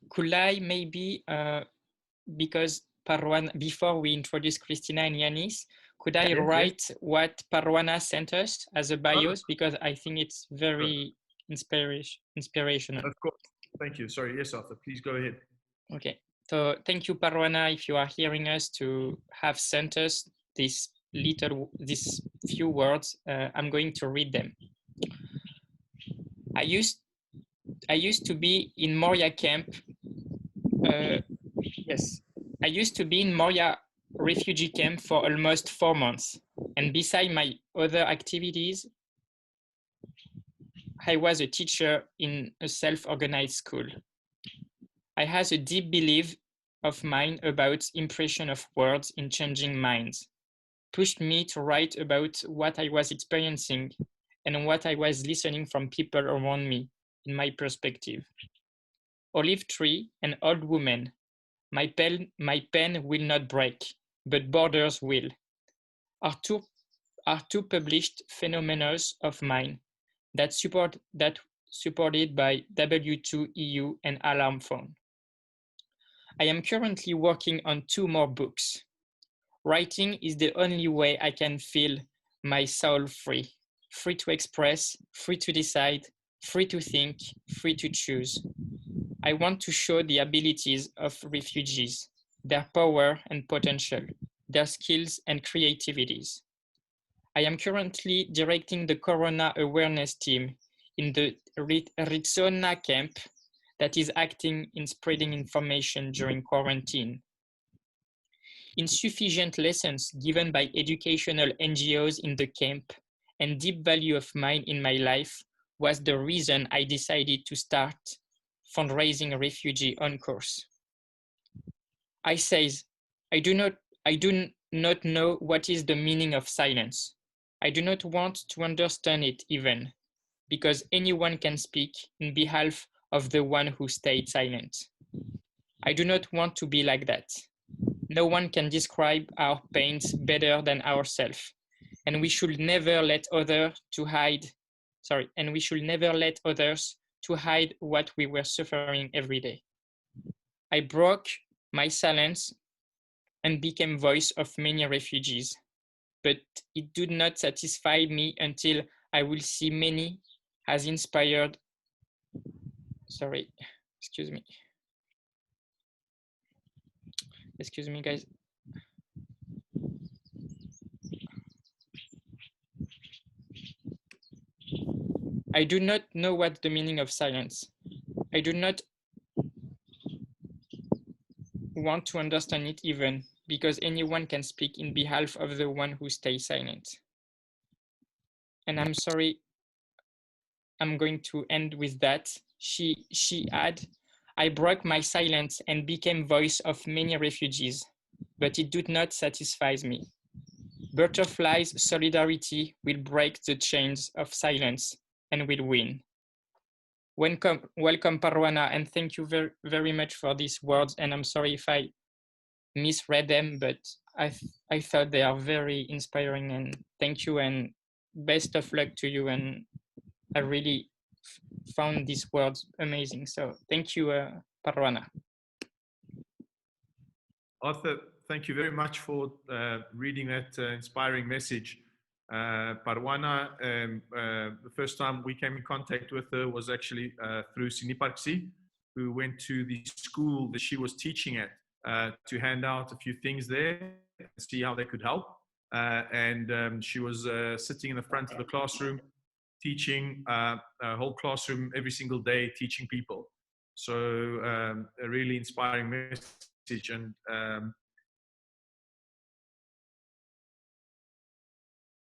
Could I maybe, because Parwana, before we introduce Christina and Yanis, could I write what Parwana sent us as a bios? Because I think it's very inspirational. Of course. Thank you. Sorry. Yes, Arthur, please go ahead. Okay. So thank you, Parwana, if you are hearing us, to have sent us these few words. I'm going to read them. I used to be in Moria camp. Yes, I used to be in Moria refugee camp for almost 4 months. And beside my other activities, I was a teacher in a self-organized school. I had a deep belief of mine about impression of words in changing minds, pushed me to write about what I was experiencing and what I was listening from people around me in my perspective. Olive tree and old woman, my pen will not break, but borders will, are two published phenomena of mine that supported by W2EU and Alarm Phone. I am currently working on 2 more books. Writing is the only way I can feel my soul free, free to express, free to decide, free to think, free to choose. I want to show the abilities of refugees, their power and potential, their skills and creativities. I am currently directing the Corona awareness team in the Rizona camp that is acting in spreading information during quarantine. Insufficient lessons given by educational NGOs in the camp and deep value of mine in my life was the reason I decided to start fundraising refugee on course. I says, I do not know what is the meaning of silence. I do not want to understand it even, because anyone can speak in behalf of the one who stayed silent. I do not want to be like that. No one can describe our pains better than ourselves, and we should never let others to hide what we were suffering every day. I broke my silence and became voice of many refugees, but it did not satisfy me until I will see many has inspired. Excuse me, guys. I do not know what the meaning of silence. I do not want to understand it even, because anyone can speak in behalf of the one who stays silent. And I'm sorry, I'm going to end with that. She had, I broke my silence and became voice of many refugees, but it did not satisfy me. Butterflies' solidarity will break the chains of silence and will win. Welcome, Parwana, and thank you very, very much for these words. And I'm sorry if I misread them, but I thought they are very inspiring, and thank you and best of luck to you. And I really found these words amazing. So thank you, Parwana. Arthur, thank you very much for reading that inspiring message. Parwana, the first time we came in contact with her was actually through Siniparksi, who went to the school that she was teaching at to hand out a few things there and see how they could help. She was sitting in the front of the classroom, teaching a whole classroom every single day, teaching people. So a really inspiring message. And